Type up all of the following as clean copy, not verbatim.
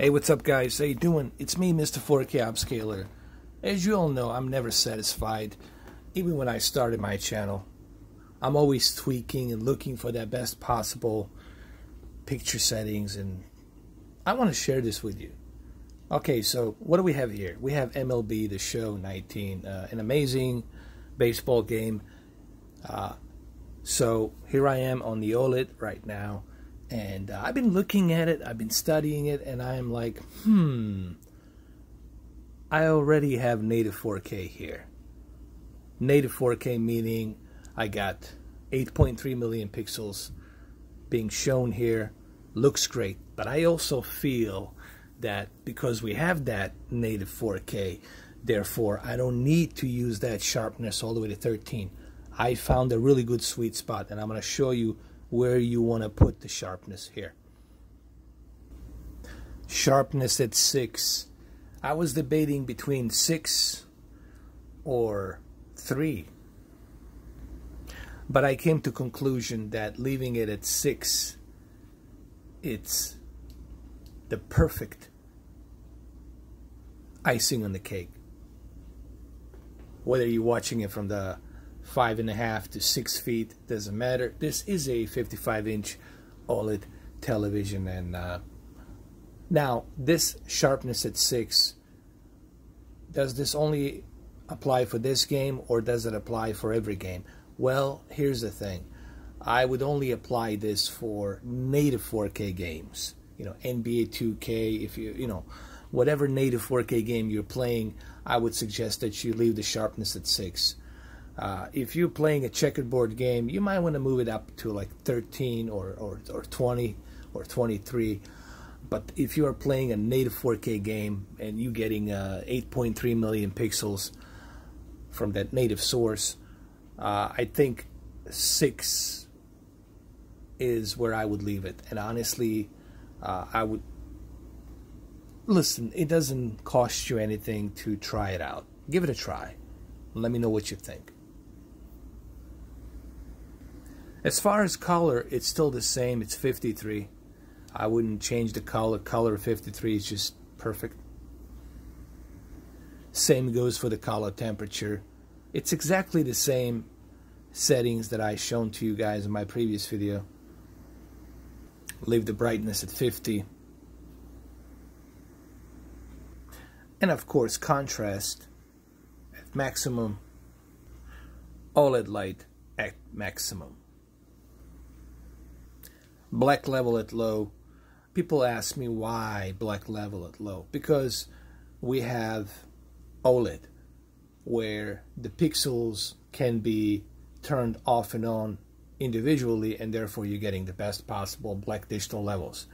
Hey, what's up, guys? How you doing? It's me, Mr. 4K Upscaler. As you all know, I'm never satisfied. Even when I started my channel, I'm always tweaking and looking for that best possible picture settings, and I want to share this with you. Okay, so what do we have here? We have MLB The Show 19, an amazing baseball game. So here I am on the Oled right now. And I've been looking at it, I've been studying it, and I'm like, I already have native 4K here. Native 4K meaning I got 8.3 million pixels being shown here. Looks great, but I also feel that because we have that native 4K, therefore I don't need to use that sharpness all the way to 13. I found a really good sweet spot, and I'm going to show you where you want to put the sharpness here. Sharpness at 6. I was debating between 6 or 3. But I came to conclusion that leaving it at 6, it's the perfect icing on the cake. Whether you're watching it from the 5.5 to 6 feet, doesn't matter. This is a 55-inch OLED television, and now this sharpness at 6, does this only apply for this game, or does it apply for every game? Well, here's the thing. I would only apply this for native 4K games. You know, NBA 2K, if you know, whatever native 4K game you're playing, I would suggest that you leave the sharpness at 6. If you're playing a checkerboard game, you might want to move it up to like 13 or 20 or 23. But if you are playing a native 4K game and you're getting 8.3 million pixels from that native source, I think 6 is where I would leave it. And honestly, I would... Listen, it doesn't cost you anything to try it out. Give it a try. Let me know what you think. As far as color, it's still the same. It's 53. I wouldn't change the color. Color 53 is just perfect. Same goes for the color temperature. It's exactly the same settings that I shown to you guys in my previous video. Leave the brightness at 50. And of course, contrast at maximum. OLED light at maximum. Black level at low. People ask me why black level at low. Because we have OLED, where the pixels can be turned off and on individually, and therefore you're getting the best possible black digital levels.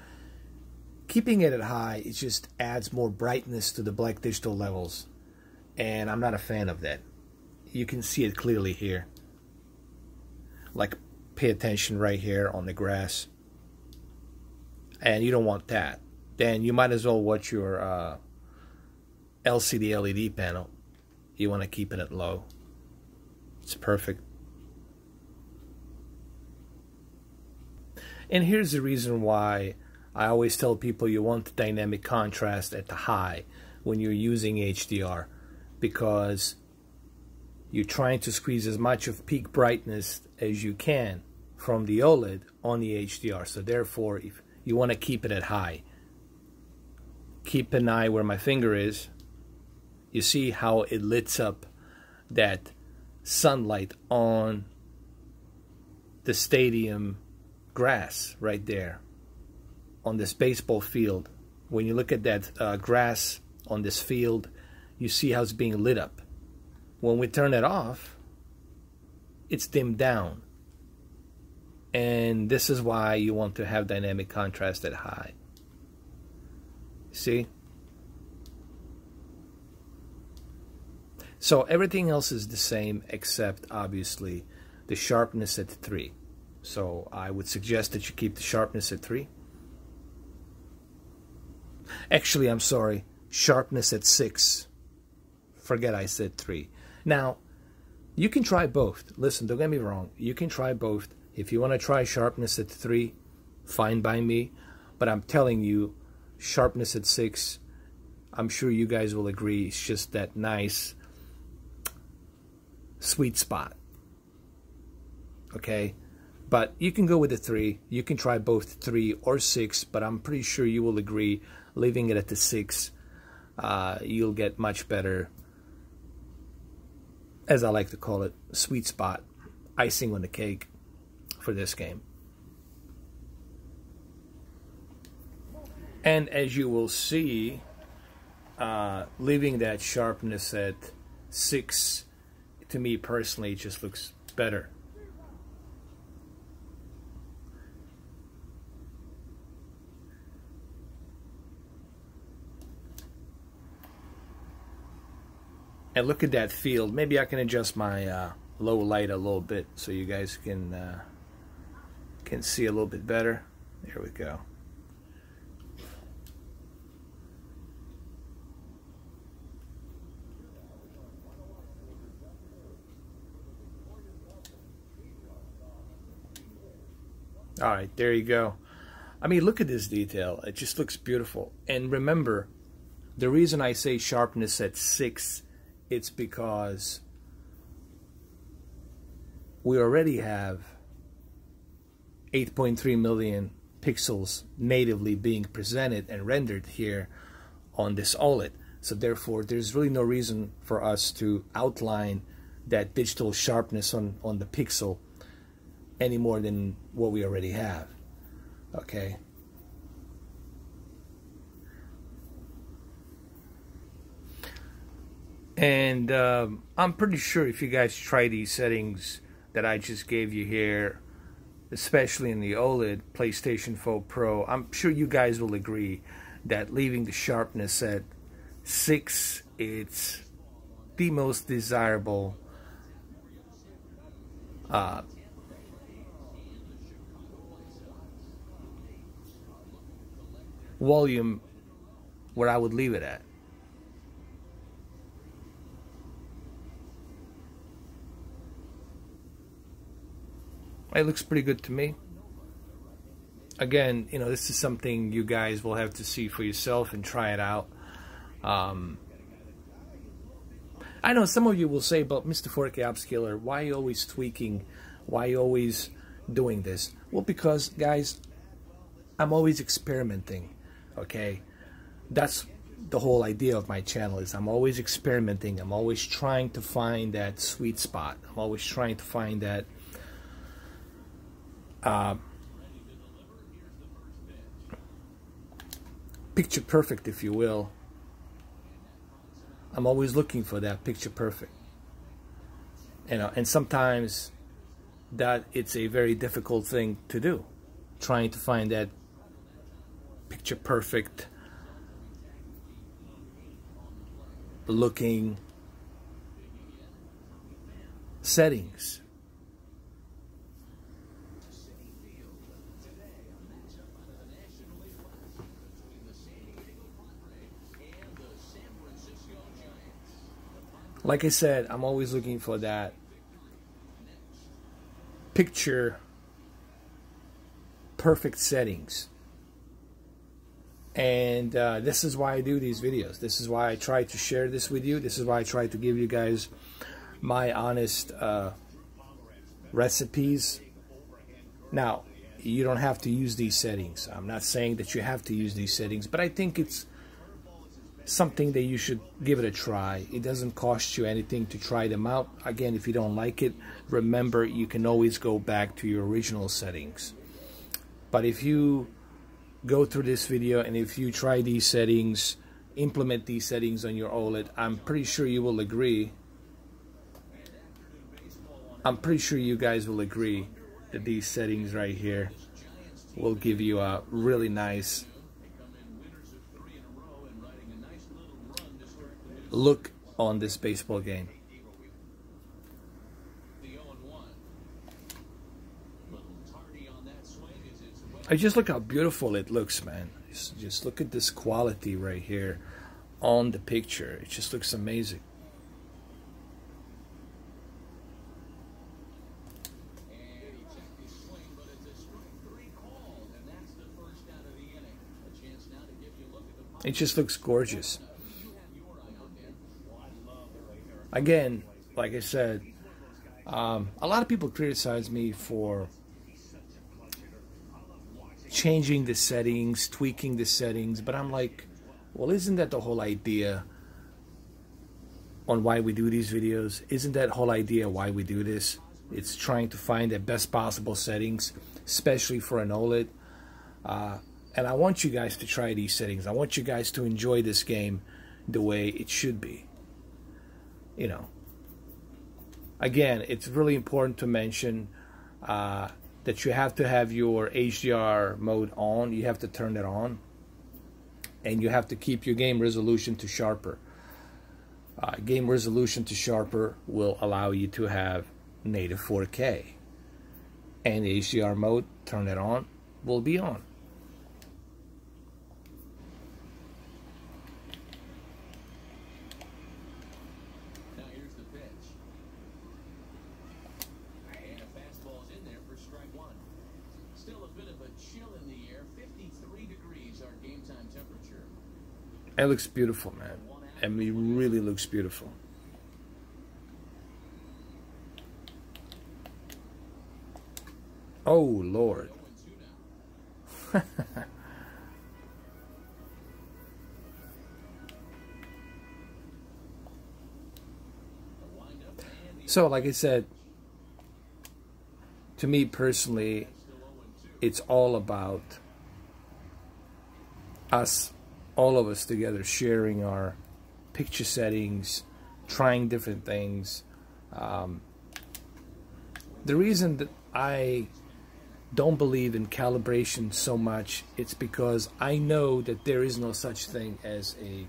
Keeping it at high, it just adds more brightness to the black digital levels, and I'm not a fan of that. You can see it clearly here. Like, pay attention right here on the grass. And you don't want that. Then you might as well watch your LCD LED panel. You want to keep it at low. It's perfect. And here's the reason why I always tell people you want the dynamic contrast at the high when you're using HDR, because you're trying to squeeze as much of peak brightness as you can from the OLED on the HDR. So therefore, if you want to keep it at high, keep an eye where my finger is. You see how it lights up that sunlight on the stadium grass right there on this baseball field. When you look at that grass on this field, you see how it's being lit up. When we turn it off, it's dimmed down. And this is why you want to have dynamic contrast at high. See? So everything else is the same except, obviously, the sharpness at 3. So I would suggest that you keep the sharpness at 3. Actually, I'm sorry. Sharpness at 6. Forget I said 3. Now, you can try both. Listen, don't get me wrong. You can try both. If you want to try sharpness at 3, fine by me. But I'm telling you, sharpness at 6. I'm sure you guys will agree. It's just that nice sweet spot. Okay, but you can go with the 3. You can try both 3 or 6, but I'm pretty sure you will agree leaving it at the 6. You'll get much better, as I like to call it, sweet spot, icing on the cake for this game. And as you will see, leaving that sharpness at 6, to me personally, it just looks better. And look at that field. Maybe I can adjust my low light a little bit so you guys can see a little bit better. There we go. All right, there you go. I mean, look at this detail. It just looks beautiful. And remember, the reason I say sharpness at 6, it's because we already have 8.3 million pixels natively being presented and rendered here on this OLED. So therefore, there's really no reason for us to outline that digital sharpness on the pixel any more than what we already have. Okay. And I'm pretty sure if you guys try these settings that I just gave you here, especially in the OLED PlayStation 4 Pro, I'm sure you guys will agree that leaving the sharpness at 6, it's the most desirable volume where I would leave it at. It looks pretty good to me. Again, you know, this is something you guys will have to see for yourself and try it out. I know some of you will say, but Mr. 4K Upscaler, why are you always tweaking? Why are you always doing this? Well, because, guys, I'm always experimenting, okay? That's the whole idea of my channel, is I'm always experimenting. I'm always trying to find that sweet spot. I'm always trying to find that picture perfect, if you will. I'm always looking for that picture perfect. You know, and sometimes that it's a very difficult thing to do, trying to find that picture perfect looking settings. Like I said, I'm always looking for that picture perfect settings. And this is why I do these videos. This is why I try to share this with you. This is why I try to give you guys my honest recipes. Now, you don't have to use these settings. I'm not saying that you have to use these settings, but I think it's something that you should give it a try. It doesn't cost you anything to try them out. Again, if you don't like it, remember, you can always go back to your original settings. But if you go through this video and if you try these settings, implement these settings on your OLED, I'm pretty sure you will agree. I'm pretty sure you guys will agree that these settings right here will give you a really nice look on this baseball game. I just look how beautiful it looks, man. Just look at this quality right here on the picture. It just looks amazing. It just looks gorgeous. Again, like I said, a lot of people criticize me for changing the settings, tweaking the settings, but I'm like, well, isn't that the whole idea on why we do these videos? Isn't that whole idea why we do this? It's trying to find the best possible settings, especially for an OLED. And I want you guys to try these settings. I want you guys to enjoy this game the way it should be. You know, again, it's really important to mention that you have to have your HDR mode on. You have to turn it on. And you have to keep your game resolution to sharper. Game resolution to sharper will allow you to have native 4K. And the HDR mode, turn it on, will be on. Now here's the pitch. And a fastball's in there for strike one. Still a bit of a chill in the air. 53 degrees our game time temperature. It looks beautiful, man. I mean, it really looks beautiful. Oh, Lord. So, like I said, to me personally, it's all about us, all of us together, sharing our picture settings, trying different things. The reason that I don't believe in calibration so much, it's because I know that there is no such thing as a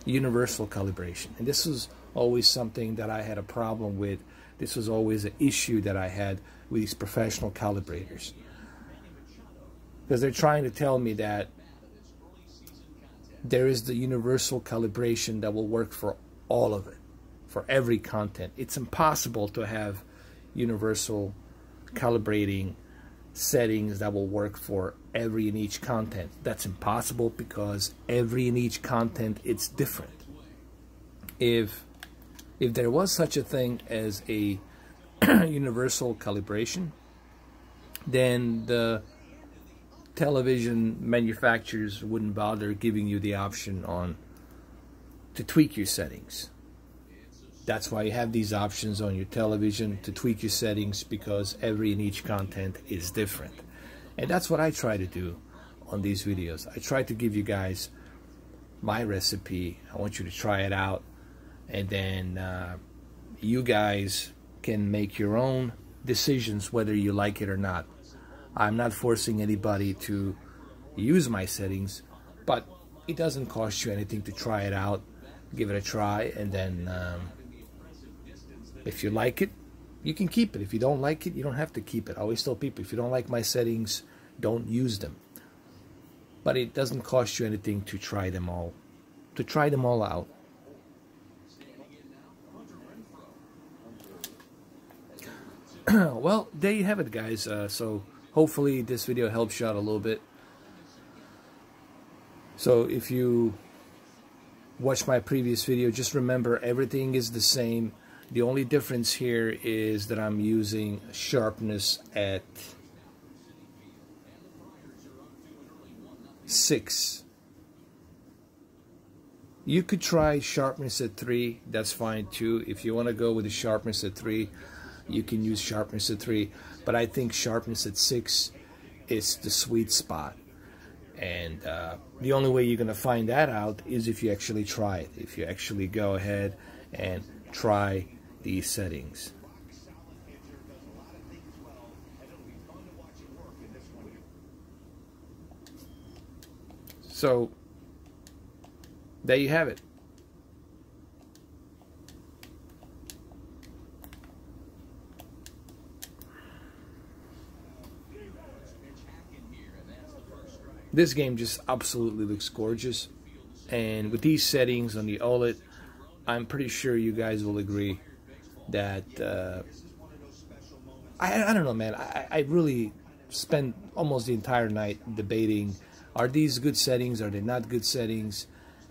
universal calibration. And this was always something that I had a problem with. This was always an issue that I had with these professional calibrators. Because they're trying to tell me that there is the universal calibration that will work for all of it, for every content. It's impossible to have universal calibrating settings that will work for every and each content. That's impossible because every and each content, it's different. If there was such a thing as a universal calibration, then the television manufacturers wouldn't bother giving you the option on to tweak your settings. That's why you have these options on your television to tweak your settings, because every and each content is different. And that's what I try to do on these videos. I try to give you guys my recipe. I want you to try it out, and then you guys can make your own decisions whether you like it or not. I'm not forcing anybody to use my settings, but it doesn't cost you anything to try it out, give it a try, and then if you like it, you can keep it. If you don't like it, you don't have to keep it. I always tell people, if you don't like my settings, don't use them. But it doesn't cost you anything to try them all, out. Well, there you have it, guys. So hopefully this video helps you out a little bit. So if you watch my previous video, just remember everything is the same. The only difference here is that I'm using sharpness at 6. You could try sharpness at 3. That's fine too. If you want to go with the sharpness at 3, you can use sharpness at 3. But I think sharpness at 6 is the sweet spot. And the only way you're going to find that out is if you actually try it. If you actually go ahead and try these settings. So there you have it. This game just absolutely looks gorgeous, and with these settings on the OLED, I'm pretty sure you guys will agree that I don't know, man. I really spent almost the entire night debating are these good settings? Are they not good settings?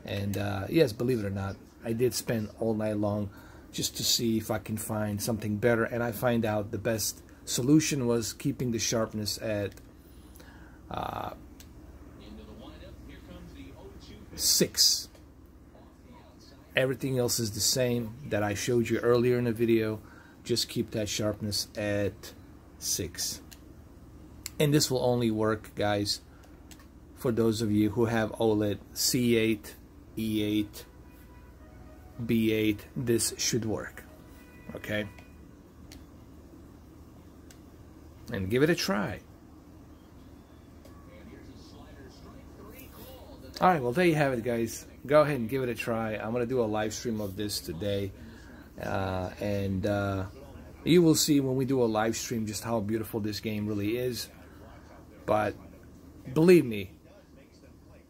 And yes, believe it or not, I did spend all night long just to see if I can find something better, and I find out the best solution was keeping the sharpness at 6. Everything else is the same that I showed you earlier in the video. Just keep that sharpness at 6. And this will only work, guys, for those of you who have OLED C8, E8, B8. This should work, okay? And give it a try. Alright, well, there you have it, guys. Go ahead and give it a try. I'm going to do a live stream of this today. You will see when we do a live stream just how beautiful this game really is. But believe me,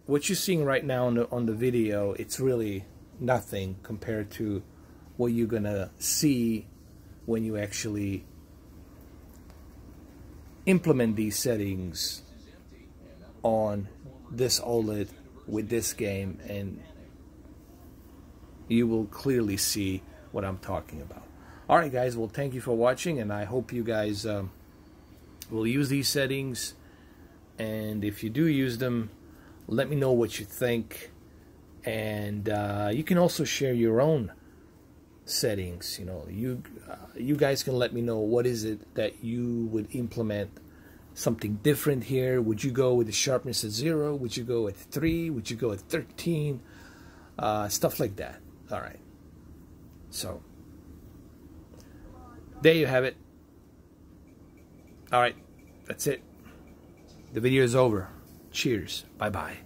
what you're seeing right now on the video, it's really nothing compared to what you're going to see when you actually implement these settings on this OLED with this game, and you will clearly see what I'm talking about. Alright, guys, well, thank you for watching, and I hope you guys will use these settings, and if you do use them, let me know what you think. And you can also share your own settings. You know, you guys can let me know what is it that you would implement something different here. Would you go with the sharpness at 0? Would you go at 3? Would you go at 13? Stuff like that. All right. So there you have it. All right. That's it. The video is over. Cheers. Bye-bye.